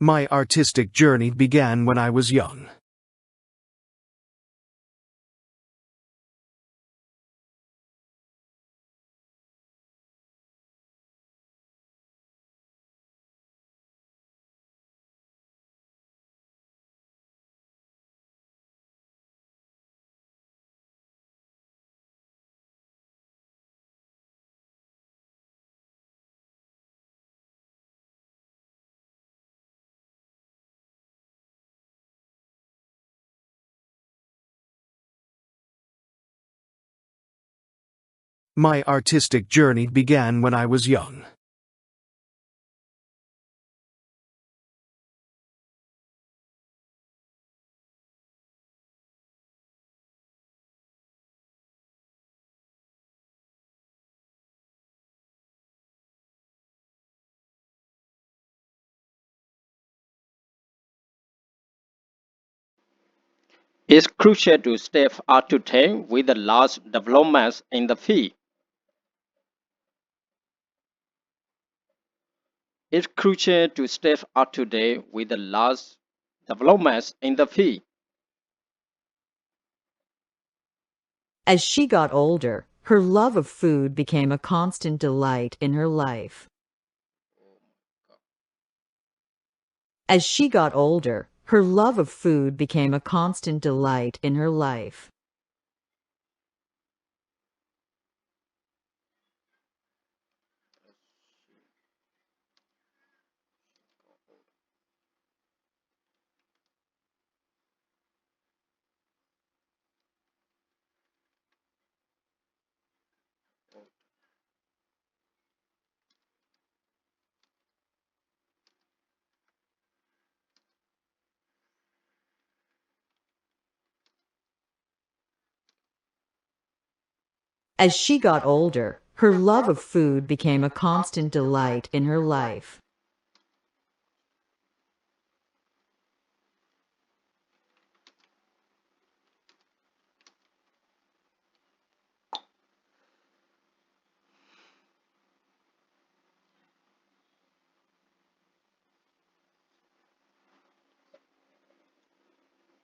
My artistic journey began when I was young. My artistic journey began when I was young. It's crucial to stay up to date with the last developments in the field. It's crucial to stay up to date with the last developments in the field. As she got older, her love of food became a constant delight in her life. As she got older, her love of food became a constant delight in her life. As she got older, her love of food became a constant delight in her life.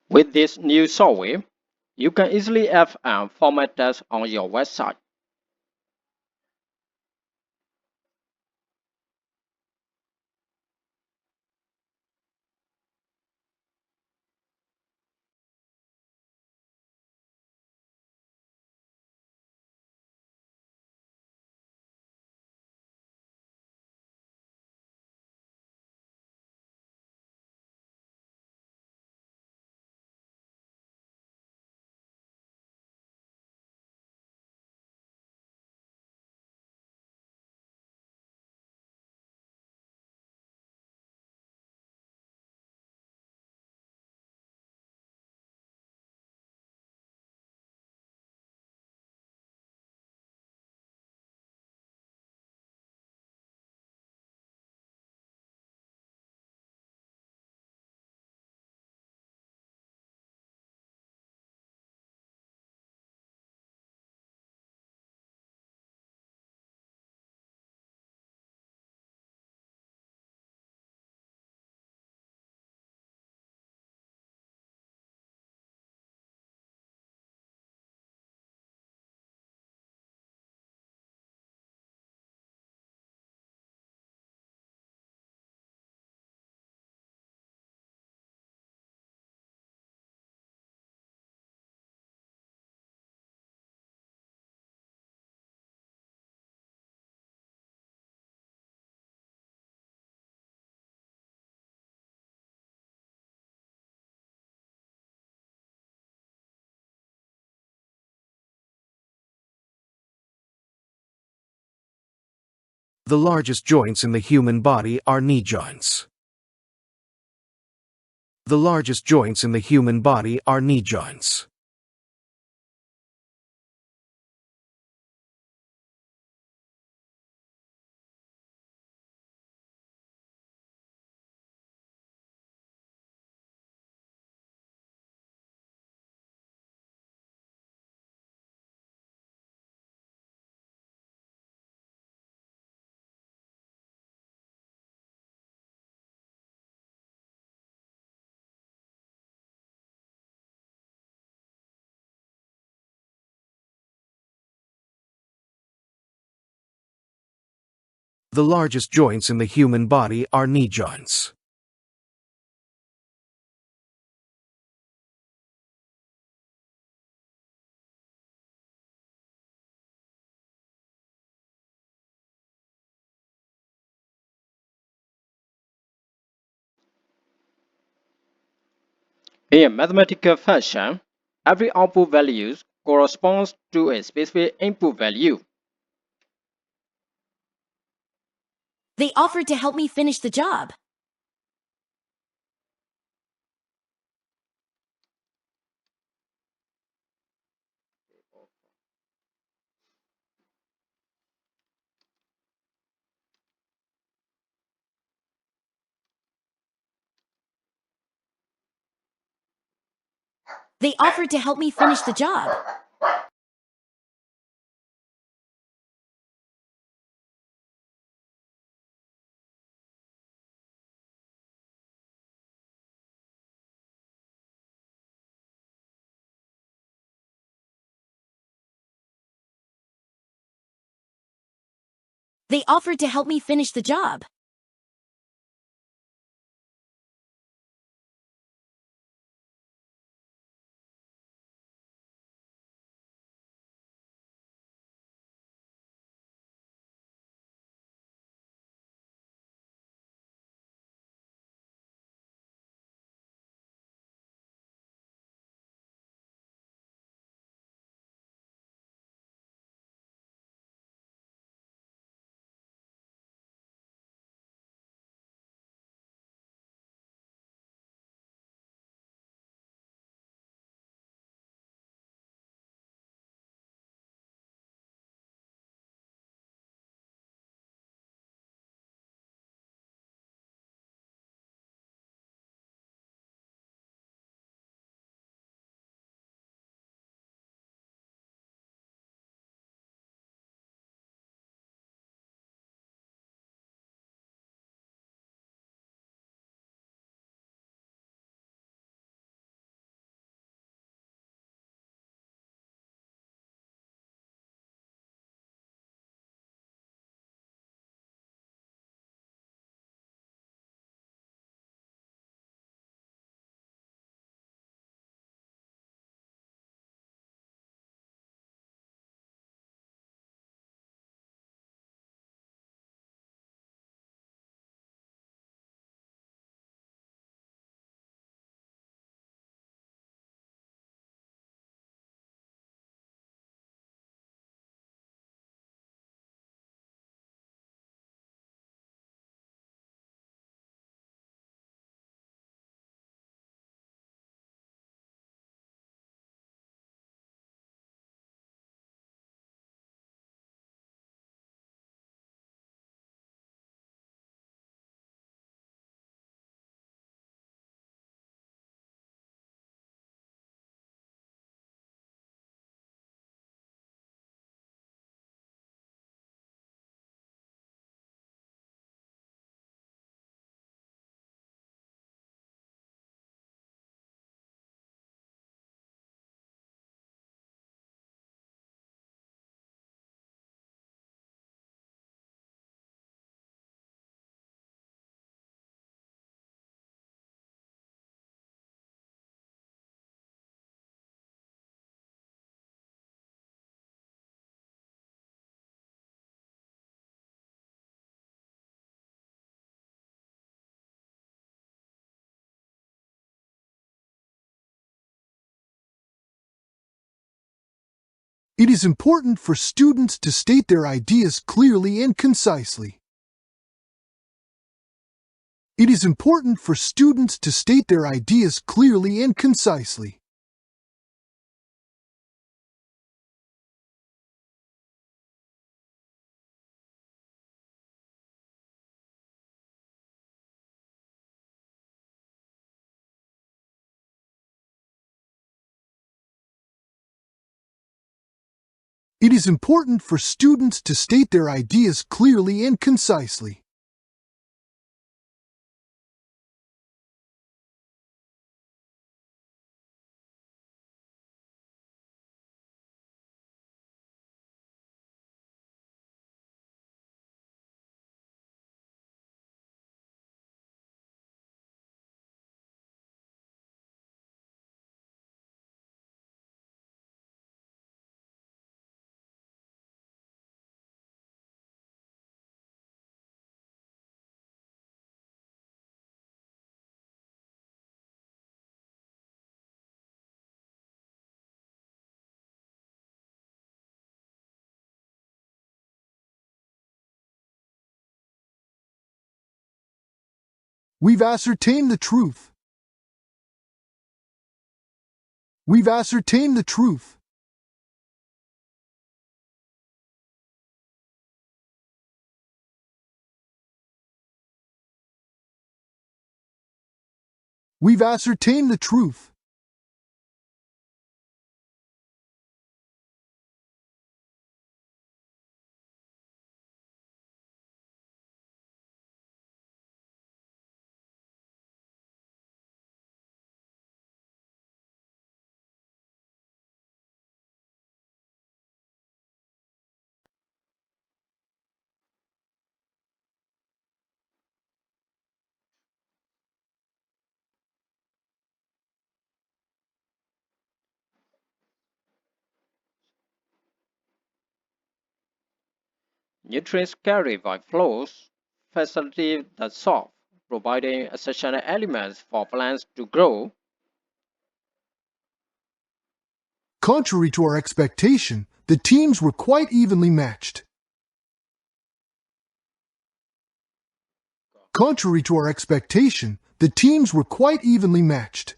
With this new software, you can easily have and format text on your website. The largest joints in the human body are knee joints. The largest joints in the human body are knee joints. The largest joints in the human body are knee joints. In a mathematical fashion, every output value corresponds to a specific input value. They offered to help me finish the job. They offered to help me finish the job. They offered to help me finish the job. It is important for students to state their ideas clearly and concisely. It is important for students to state their ideas clearly and concisely. It is important for students to state their ideas clearly and concisely. We've ascertained the truth. We've ascertained the truth. We've ascertained the truth. Nutrients carried by flows facilitate the soil, providing essential elements for plants to grow. Contrary to our expectation, the teams were quite evenly matched. Contrary to our expectation, the teams were quite evenly matched.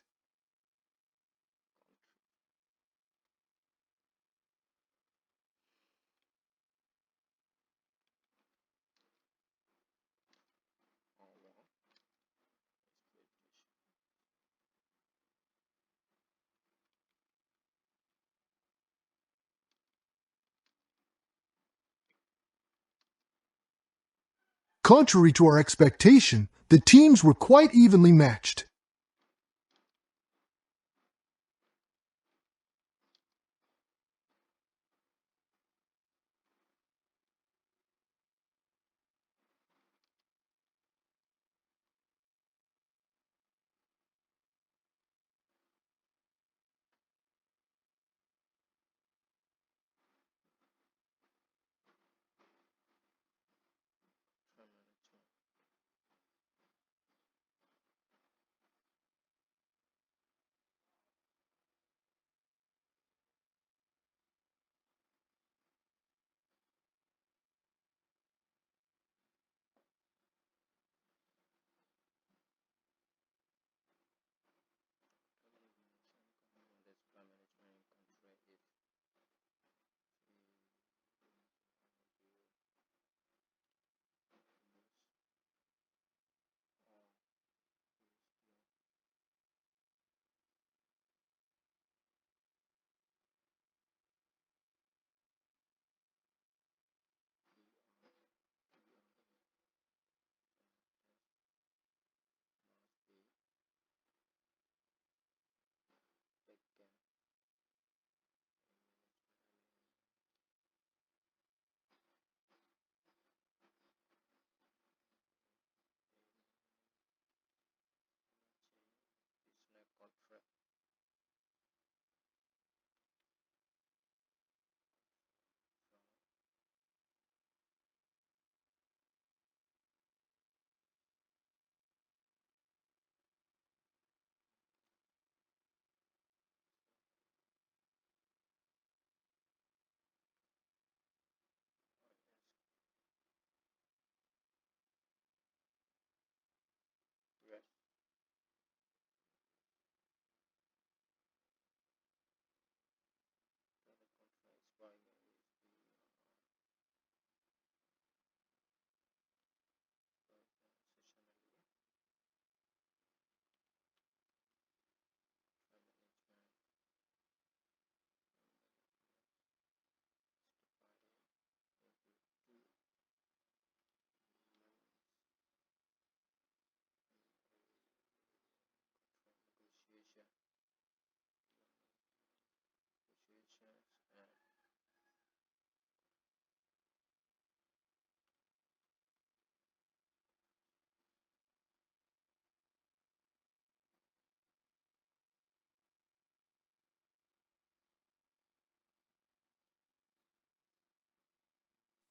Contrary to our expectation, the teams were quite evenly matched.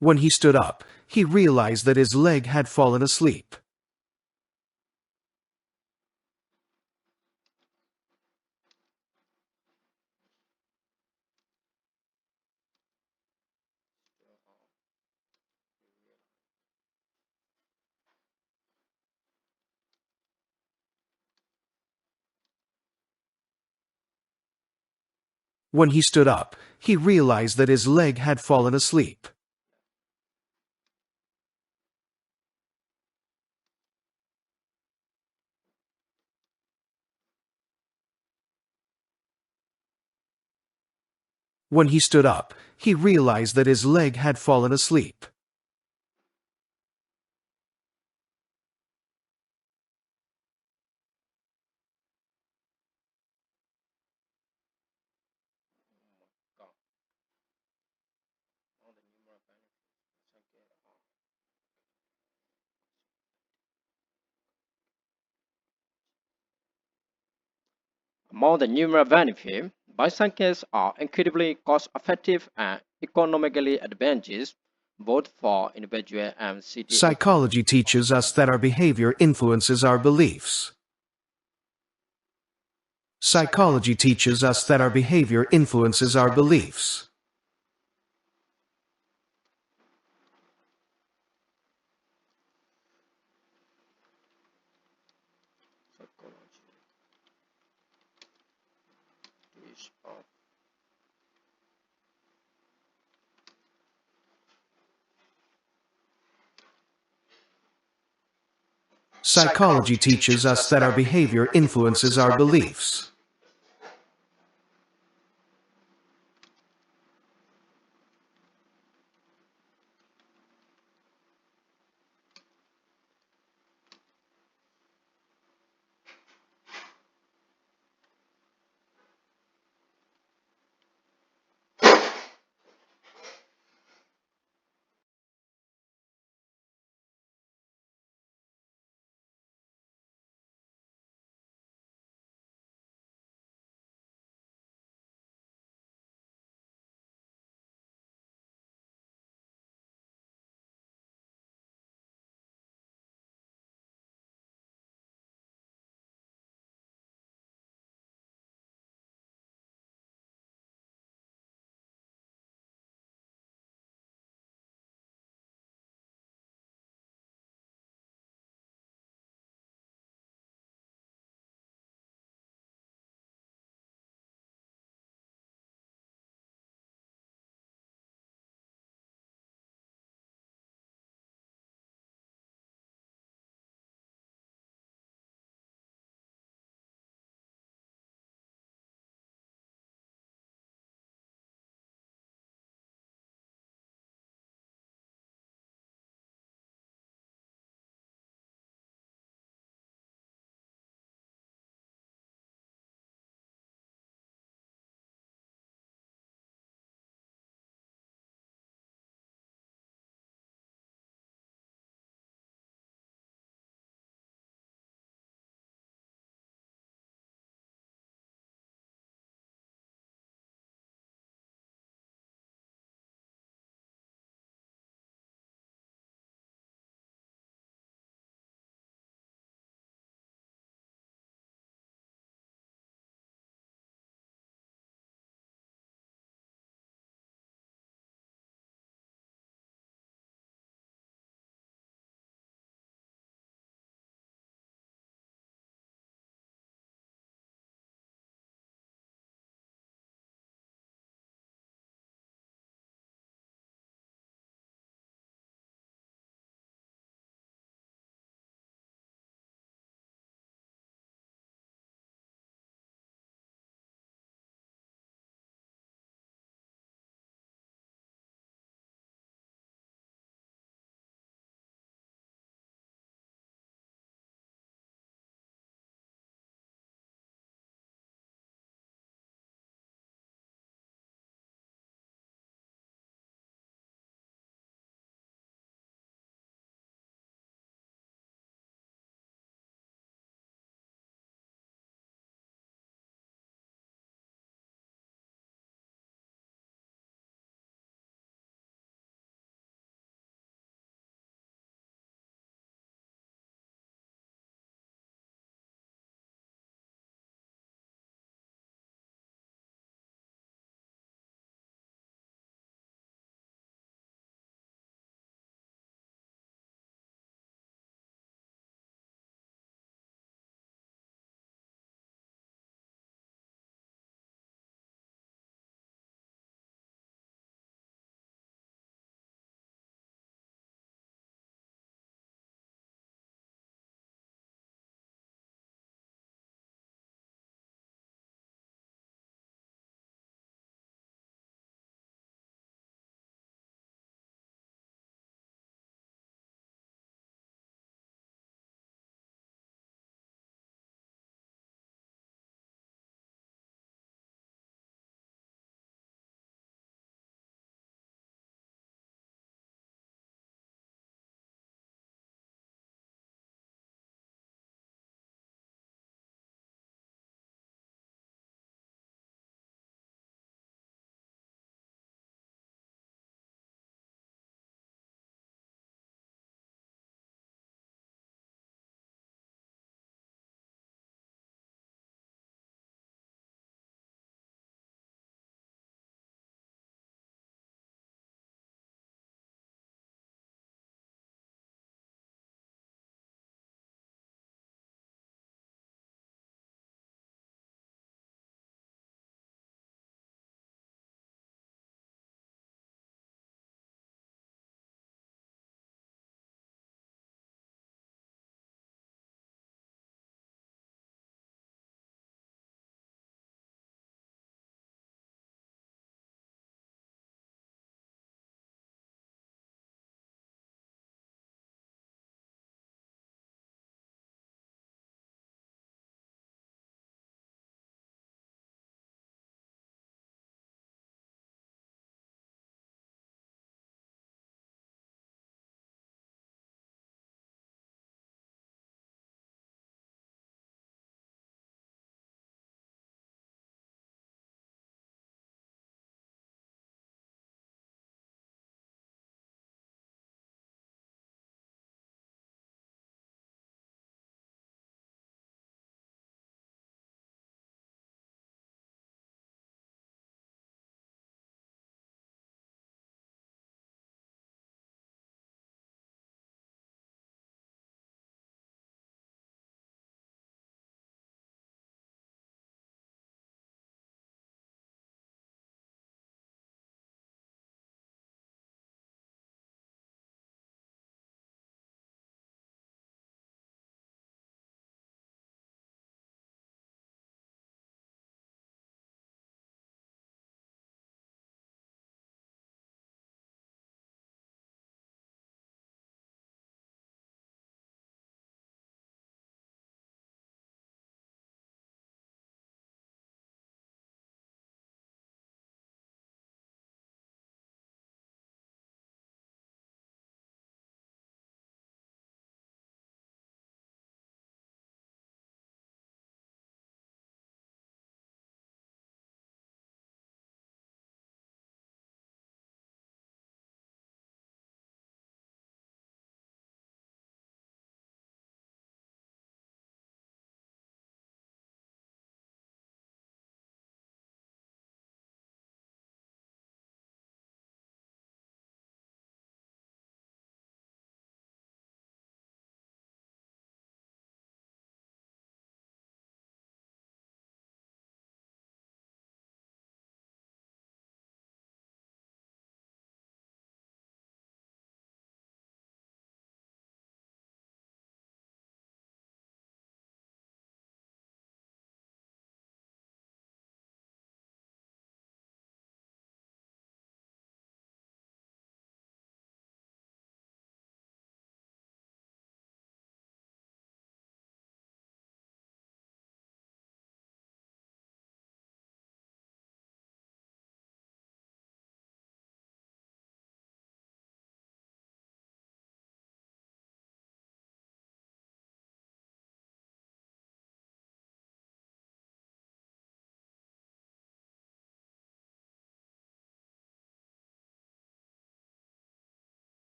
When he stood up, he realized that his leg had fallen asleep. When he stood up, he realized that his leg had fallen asleep. When he stood up, he realized that his leg had fallen asleep. Among the numerous benefits, bicycles are incredibly cost-effective and economically advantageous, both for individual and city. Psychology teaches us that our behavior influences our beliefs. Psychology teaches us that our behavior influences our beliefs. Psychology teaches us that our behavior influences our beliefs.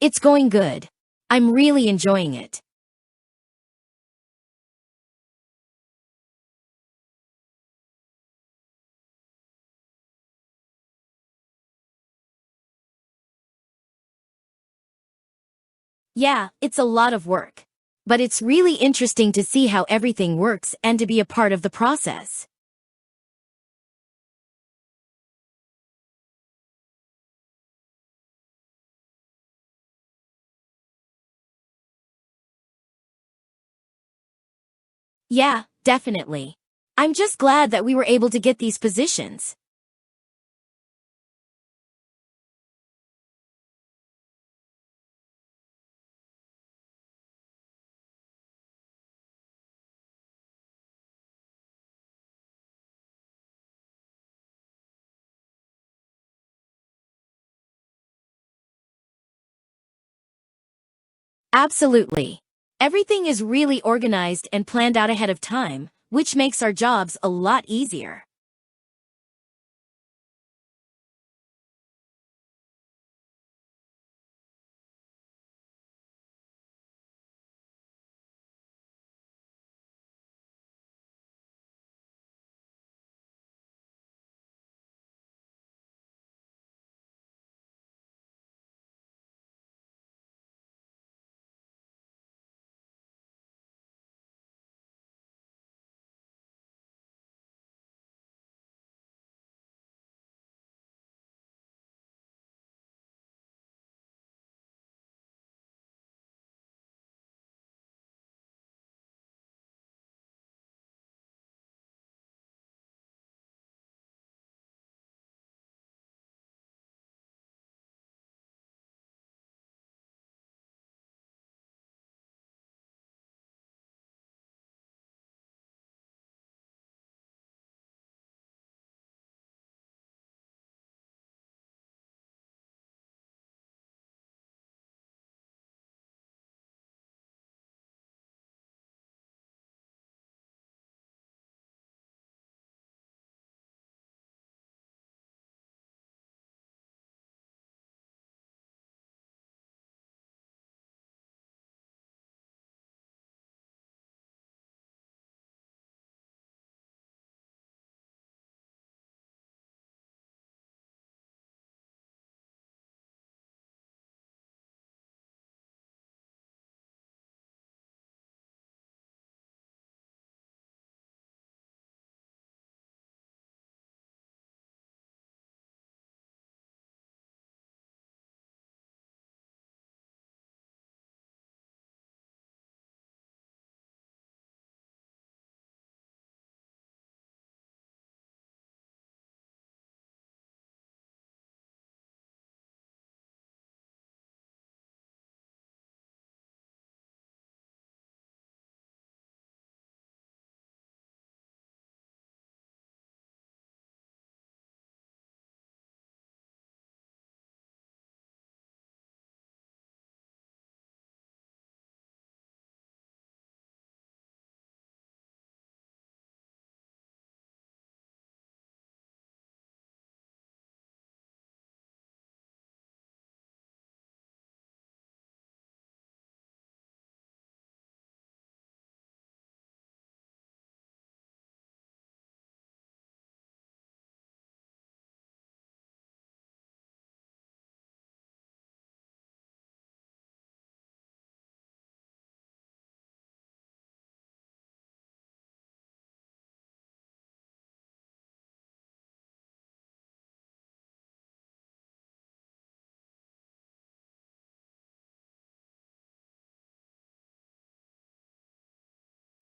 It's going good. I'm really enjoying it. Yeah, it's a lot of work. But it's really interesting to see how everything works and to be a part of the process. Yeah, definitely. I'm just glad that we were able to get these positions. Absolutely. Everything is really organized and planned out ahead of time, which makes our jobs a lot easier.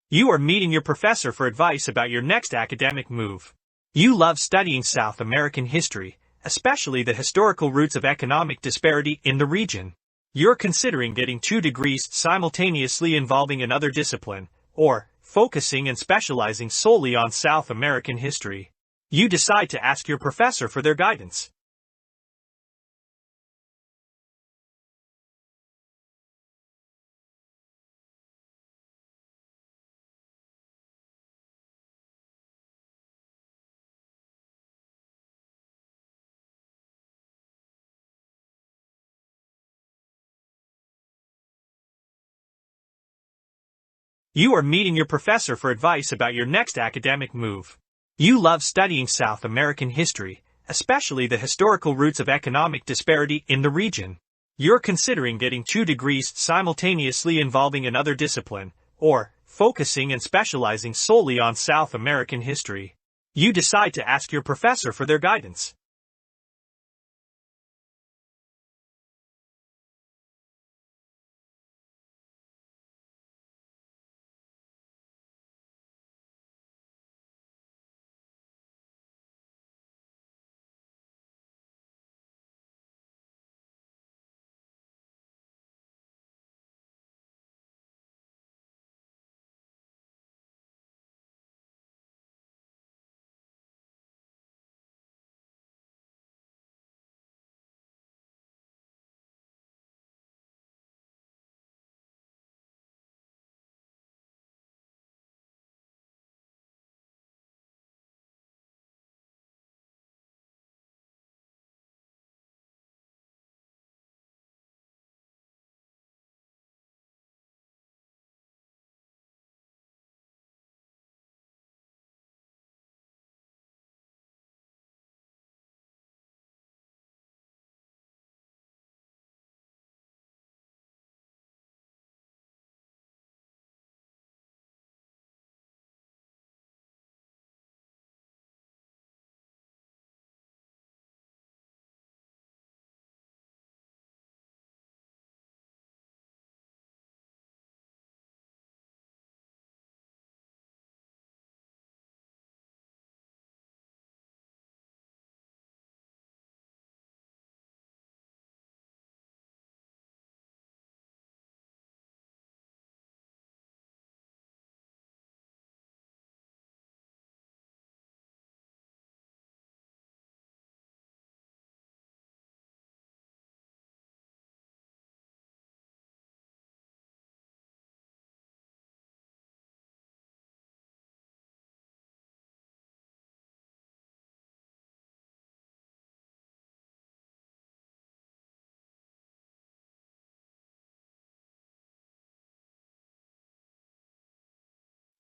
You are meeting your professor for advice about your next academic move. You love studying South American history, especially the historical roots of economic disparity in the region. You're considering getting 2 degrees simultaneously involving another discipline, or focusing and specializing solely on South American history. You decide to ask your professor for their guidance. You are meeting your professor for advice about your next academic move. You love studying South American history, especially the historical roots of economic disparity in the region. You're considering getting 2 degrees simultaneously involving another discipline, or focusing and specializing solely on South American history. You decide to ask your professor for their guidance.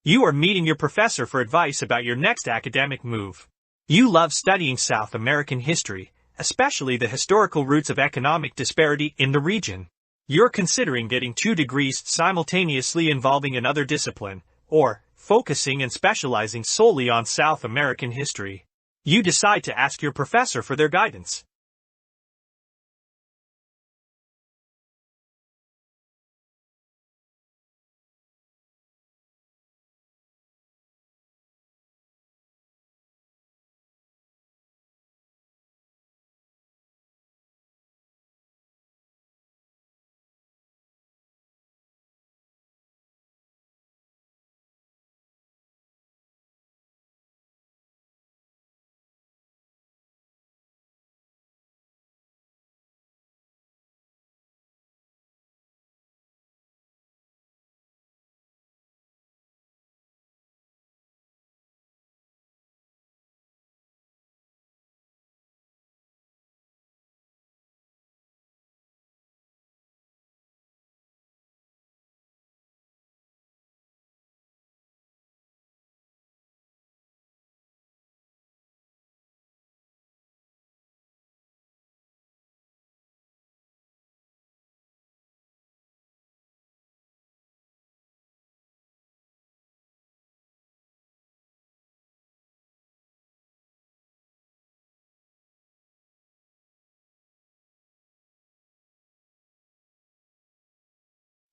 You are meeting your professor for advice about your next academic move. You love studying South American history, especially the historical roots of economic disparity in the region. You're considering getting 2 degrees simultaneously involving another discipline, or focusing and specializing solely on South American history. You decide to ask your professor for their guidance.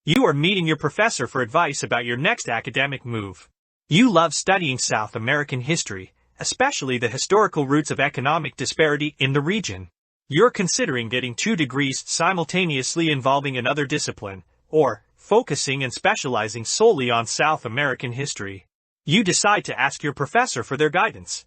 You are meeting your professor for advice about your next academic move. You love studying South American history, especially the historical roots of economic disparity in the region. You're considering getting 2 degrees simultaneously involving another discipline, or focusing and specializing solely on South American history. You decide to ask your professor for their guidance.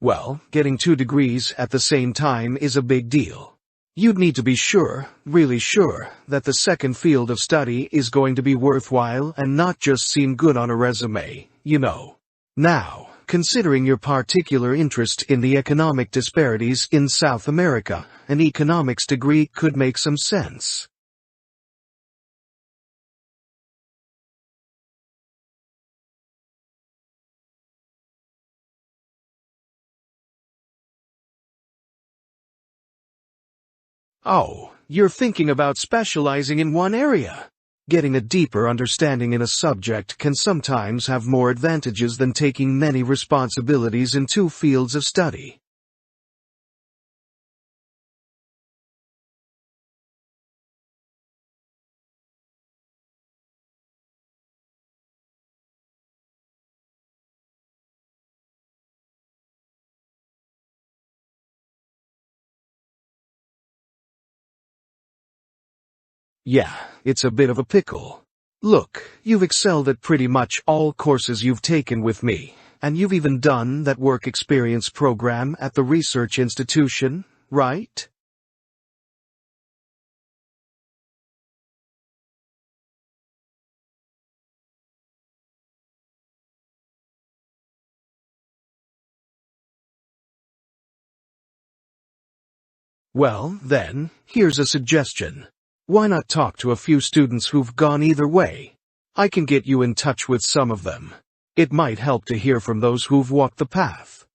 Well, getting 2 degrees at the same time is a big deal. You'd need to be sure, really sure, that the second field of study is going to be worthwhile and not just seem good on a resume, you know. Now, considering your particular interest in the economic disparities in South America, an economics degree could make some sense. Oh, you're thinking about specializing in one area. Getting a deeper understanding in a subject can sometimes have more advantages than taking many responsibilities in 2 fields of study. Yeah, it's a bit of a pickle. Look, you've excelled at pretty much all courses you've taken with me, and you've even done that work experience program at the research institution, right? Well, then, here's a suggestion. Why not talk to a few students who've gone either way? I can get you in touch with some of them. It might help to hear from those who've walked the path.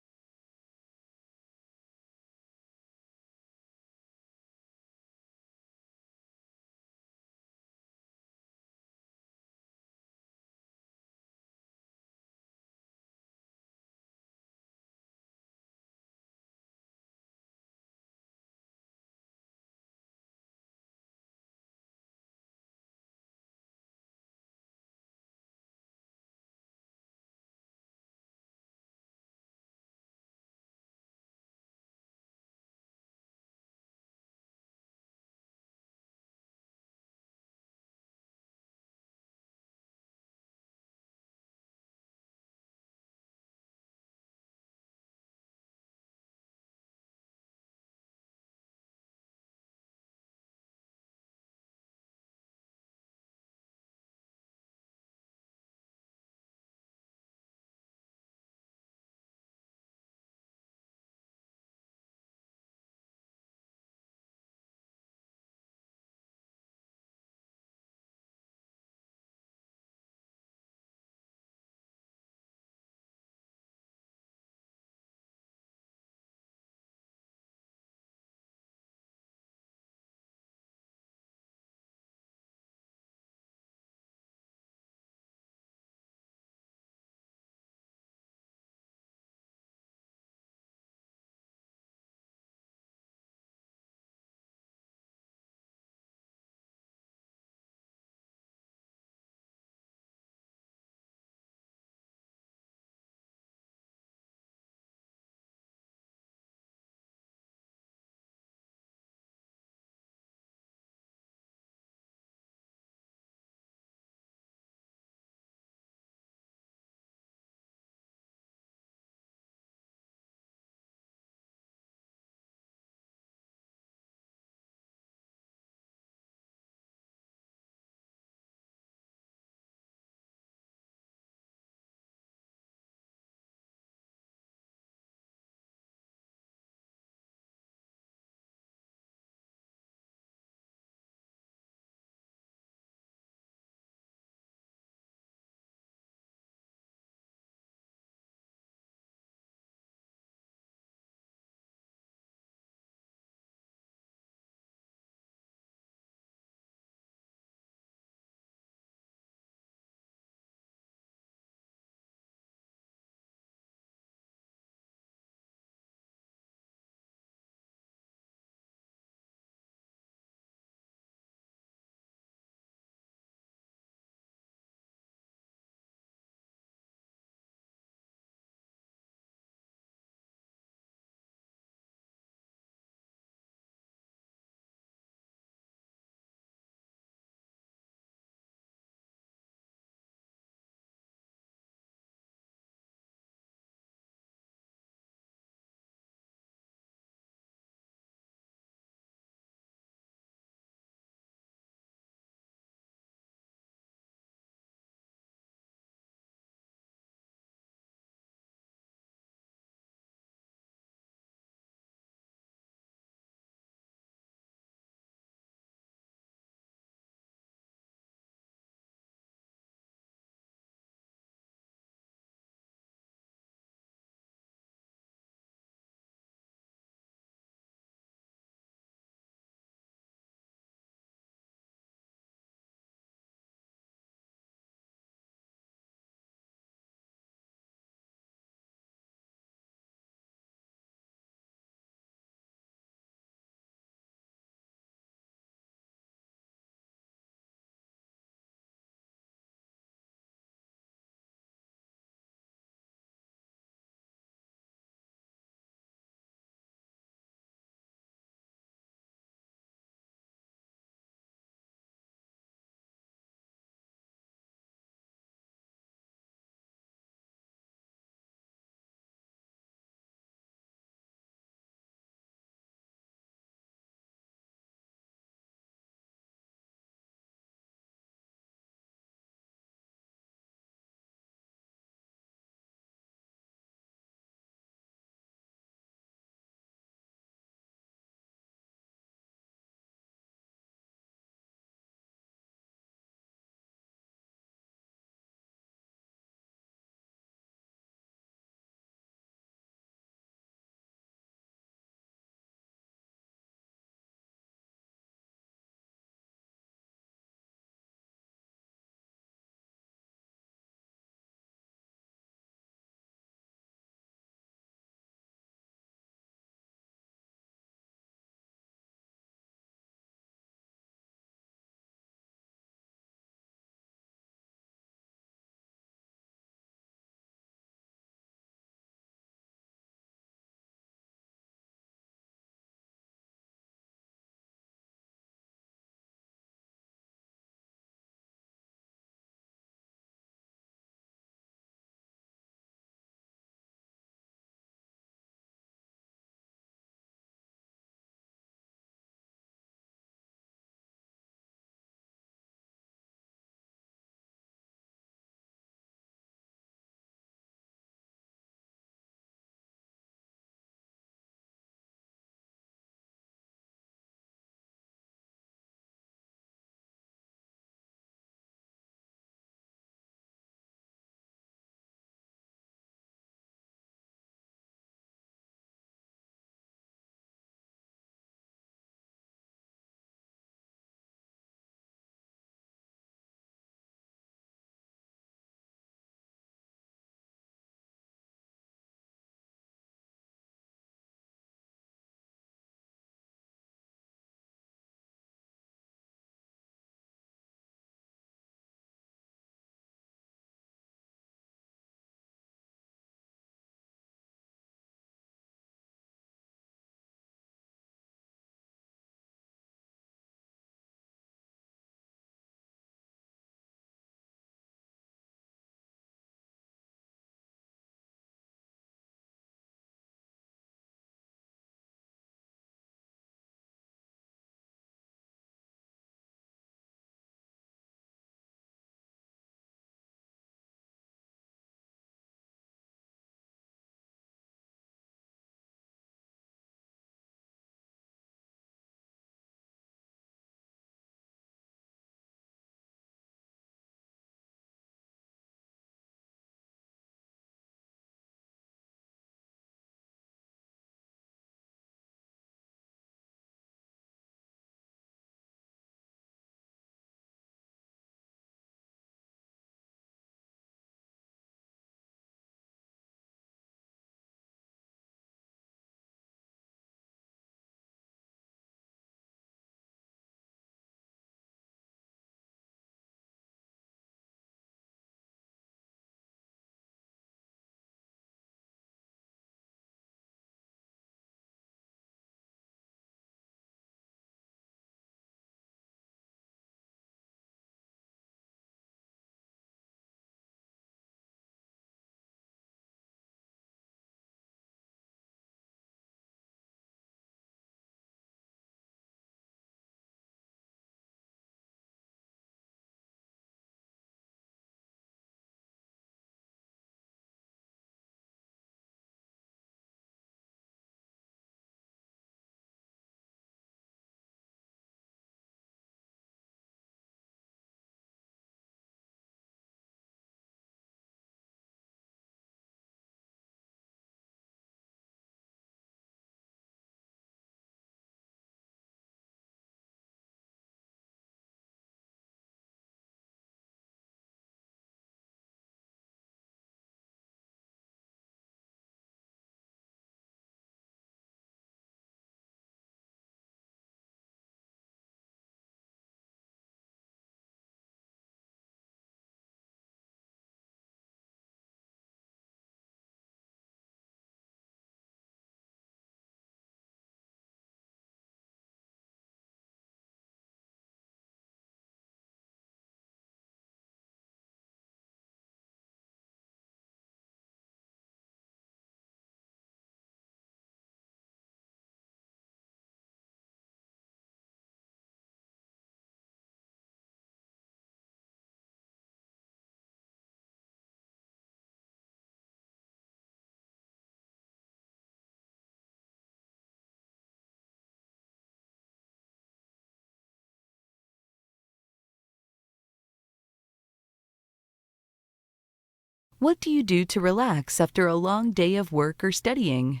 What do you do to relax after a long day of work or studying?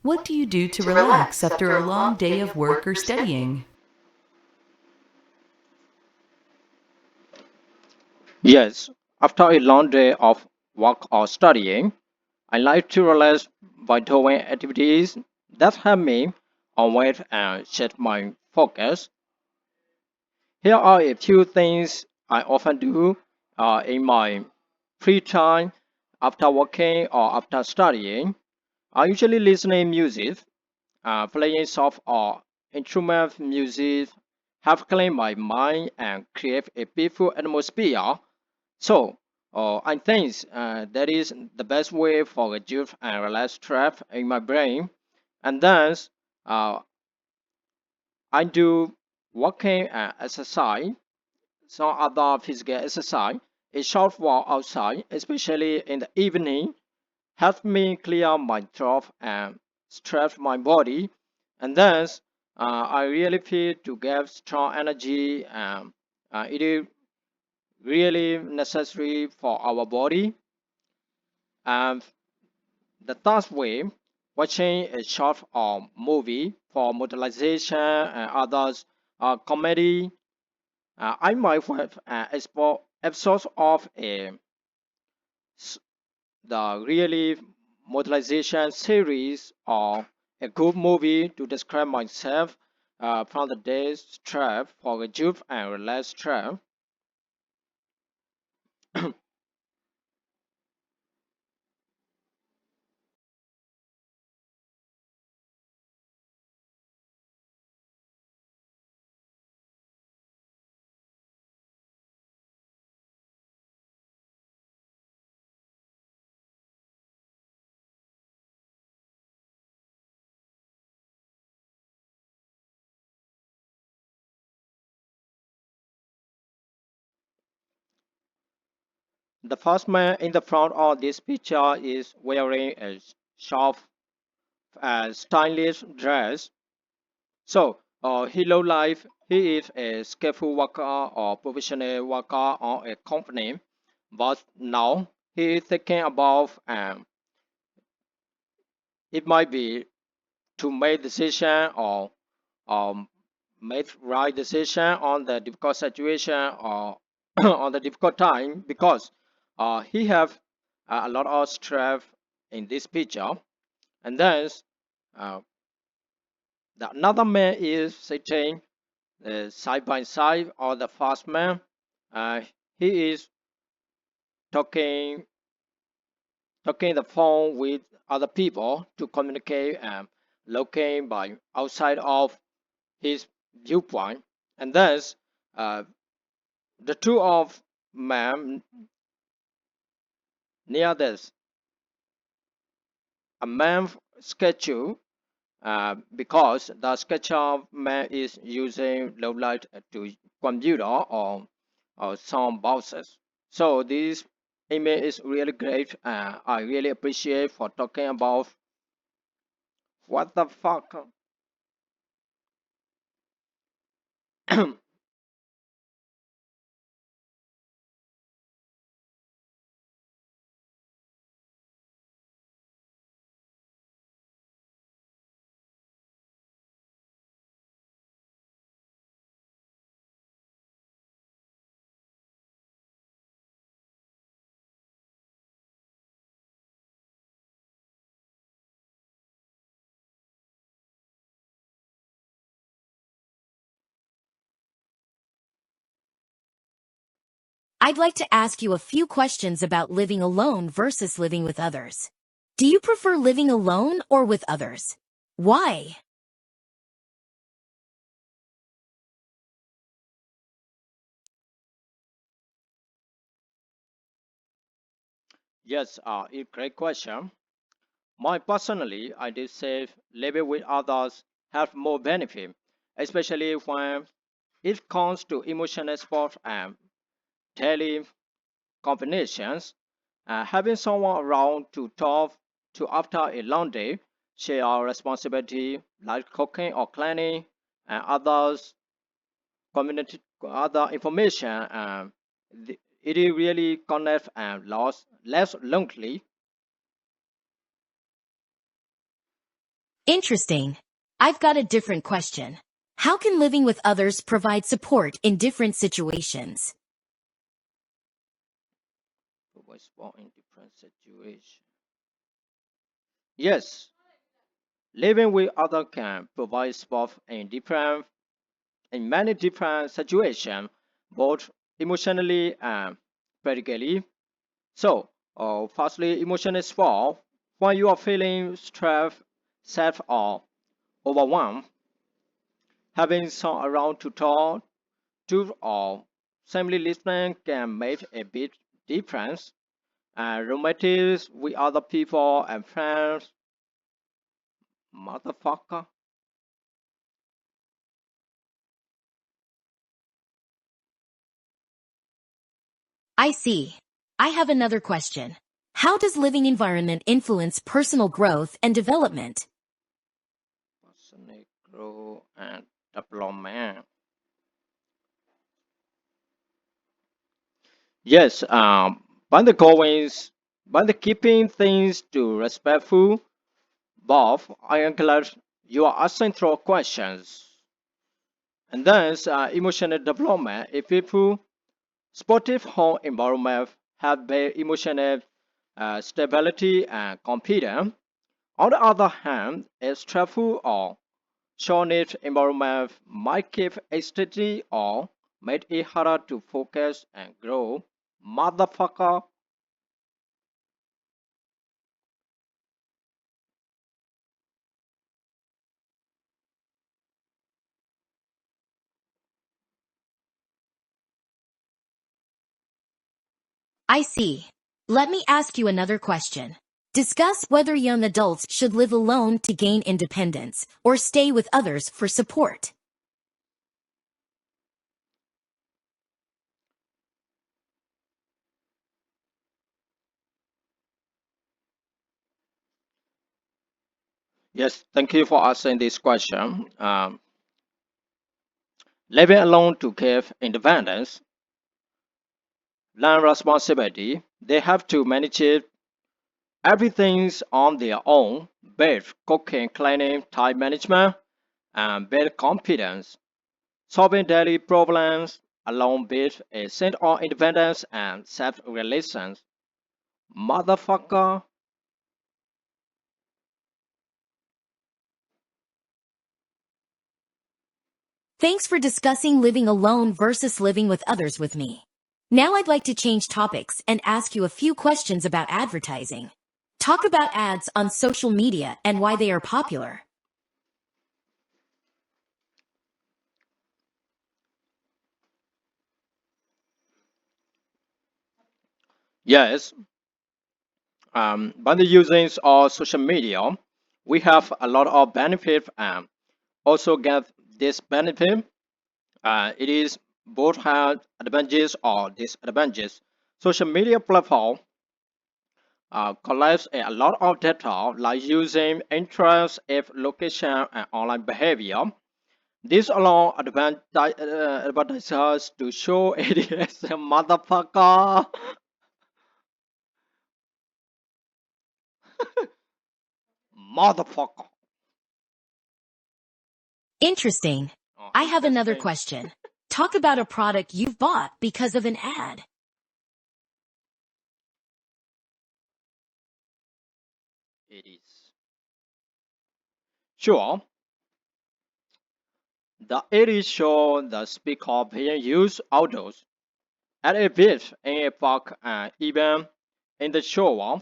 What do you do to relax after a long day of work or studying? Yes, after a long day of work or studying, I like to relax by doing activities that help me unwind and shift my focus. Here are a few things I often do in my free time after working or after studying. I usually listen to music, playing soft or instrument music, help clean my mind and create a peaceful atmosphere. So, I think that is the best way for reduce and relax stress in my brain. And then uh, I do walking and exercise, some other physical exercise. A short walk outside, especially in the evening, helps me clear my throat and stretch my body. And then I really feel to get strong energy. And it is really necessary for our body. And the third way, watching a short or movie for motivation and others comedy. I might have explore episodes of the really motivation series or a good movie to describe myself from the day's stress for reduce and relax stress. The first man in the front of this picture is wearing a short stylish dress. So he look like he is a skillful worker or professional worker on a company, but now he is thinking about it might be to make decision or um, make right decision on the difficult situation or on the difficult time because he have a lot of stress in this picture. And then uh, another man is sitting side by side or the first man. uh, he is talking the phone with other people to communicate and looking by outside of his viewpoint. And thus the two of men near this a man statue because the sketch of man is using low light to computer or sound boxes. So this image is really great. I really appreciate for talking about what the fuck. I'd like to ask you a few questions about living alone versus living with others. Do you prefer living alone or with others? Why? Yes, a great question. My personally, I did say living with others have more benefit, especially when it comes to emotional support and daily combinations. Having someone around to talk to after a long day share responsibility like cooking or cleaning, and others community other information. It really connects and less lonely. Interesting. I've got a different question. How can living with others provide support in different situations? Was born in different situation. Yes, living with others can provide support in many different situations, both emotionally and practically. So, firstly, emotional support. When you are feeling stressed, sad, or overwhelmed, having someone around to talk to or simply listening can make a big difference. And romantics with other people and friends, motherfucker. I see. I have another question. How does living environment influence personal growth and development? Personal growth and development. Yes, by the goings, by the keeping things to respectful, Bob, I am glad you are asking through questions. And then emotional development. If people supportive home environment have better emotional stability and confidence. On the other hand, a stressful or short environment might keep anxiety or make it harder to focus and grow. Motherfucker. I see. Let me ask you another question. Discuss whether young adults should live alone to gain independence or stay with others for support. Yes, thank you for asking this question. Living alone to give independence, learn responsibility. They have to manage it. Everything's on their own. Bed, cooking, cleaning, time management, and build confidence. Solving daily problems alone builds a sense of independence and self-reliance. Motherfucker. Thanks for discussing living alone versus living with others with me. Now I'd like to change topics and ask you a few questions about advertising. Talk about ads on social media and why they are popular. Yes, by the using of social media, we have a lot of benefit and also get this benefit. It is both have advantages or disadvantages. Social media platform collects a lot of data like using interest, if location, and online behavior. This allows advertisers to show it as a motherfucker. Motherfucker. Interesting. Oh, I have another interesting. question. Talk about a product you've bought because of an ad. It is. Sure. The it is show the speaker being used outdoors at a beach in a park and even in the show.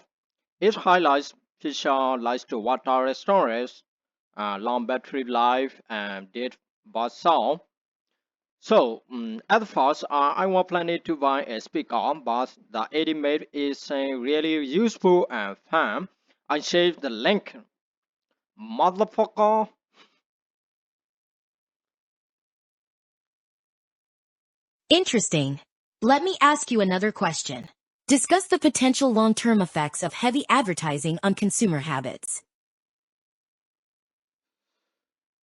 It highlights features like the water restaurants, long battery life, and deep bass sound. So, at first, I was planning to buy a speaker, but the edit made is really useful and fun. I saved the link. Motherfucker. Interesting. Let me ask you another question. Discuss the potential long-term effects of heavy advertising on consumer habits.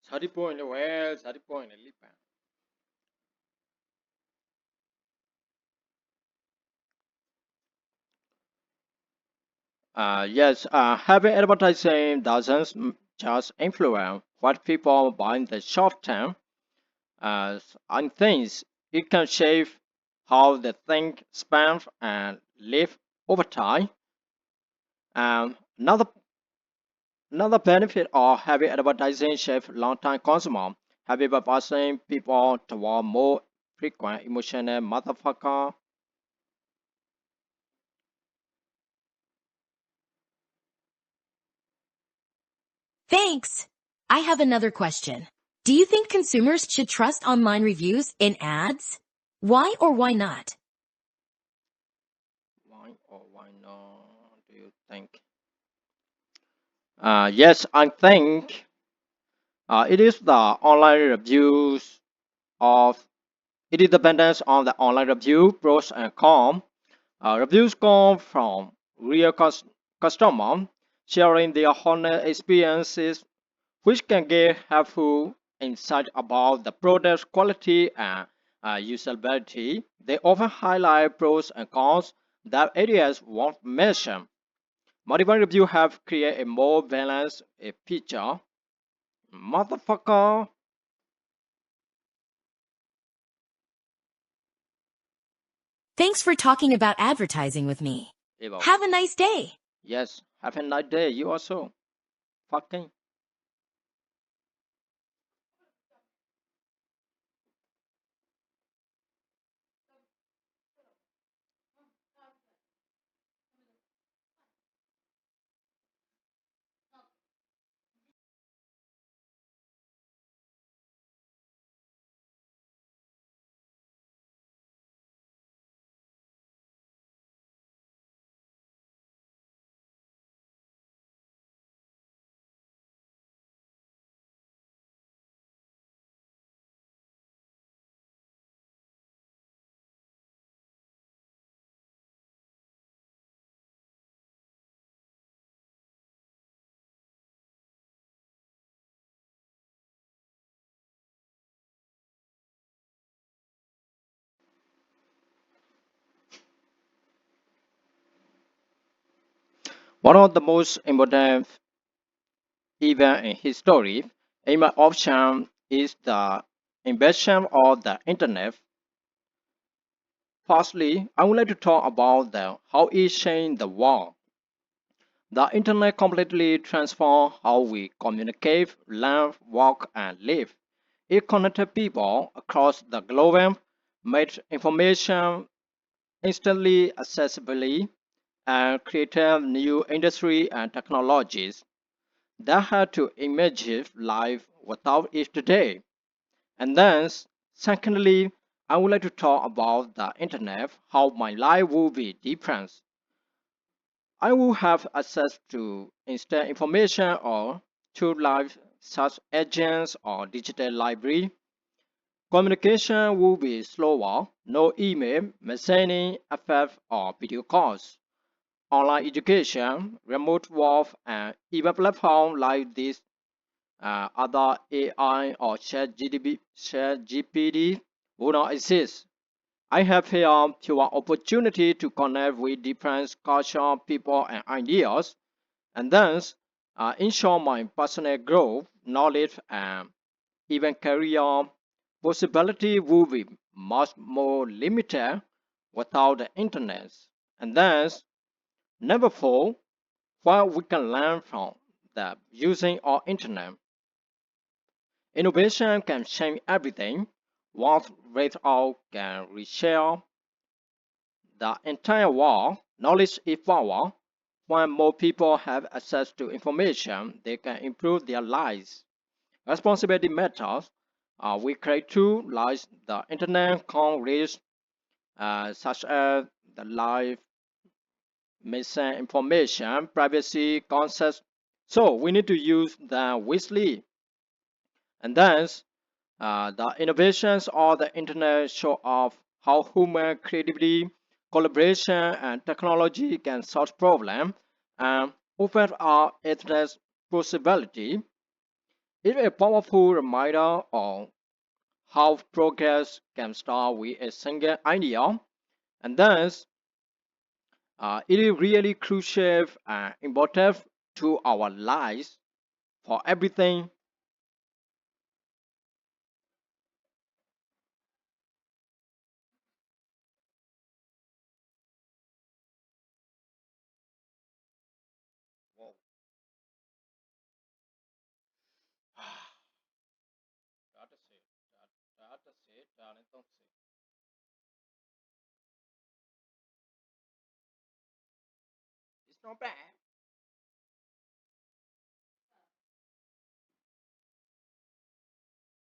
30 point well 30 point လိပ်ပံ yes, having advertising doesn't just influence what people buy in the short term. On things, it can shape how they think, spend, and live over time. Another benefit of having advertising shape long-term consumer, having bypassing people toward more frequent emotional motherfucker. Thanks. I have another question. Do you think consumers should trust online reviews in ads? Why or why not? Why or why not? Do you think? Yes, I think it is the online reviews of it is dependent on the online review pros and cons. Reviews come from real customers sharing their honest experiences, which can give helpful insight about the product's quality and usability. They often highlight pros and cons that areas won't mention. Multiple reviews have created a more balanced picture. Motherfucker. Thanks for talking about advertising with me. Evo. Have a nice day. Yes, have a nice day. You also. Fucking. One of the most important events in history, in my option, is the invention of the internet. Firstly, I would like to talk about how it changed the world. The internet completely transformed how we communicate, learn, work, and live. It connected people across the globe, made information instantly accessible, and created new industry and technologies that had to imagine life without it today. And then, secondly, I would like to talk about the internet, how my life will be different. I will have access to instant information or to live such agents or digital library. Communication will be slower, no email, messaging, FF, or video calls. Online education, remote work, and even platforms like this other AI or ChatGPT would not exist. I have here pure opportunity to connect with different culture, people, and ideas, and thus ensure my personal growth, knowledge, and even career possibility will be much more limited without the internet. And thus, number four, what we can learn from the using our internet. Innovation can change everything. What without can reshare the entire world. Knowledge is power. When more people have access to information, they can improve their lives. Responsibility matters. We create tools like the internet can reach such as the live misinformation, privacy concepts. So we need to use them wisely. And then the innovations of the internet show off how human creativity, collaboration, and technology can solve problems and open our endless possibility. It's a powerful reminder of how progress can start with a single idea, and thus it is really crucial and important to our lives for everything. Wow. That is it. That is it. That is it. It's not bad.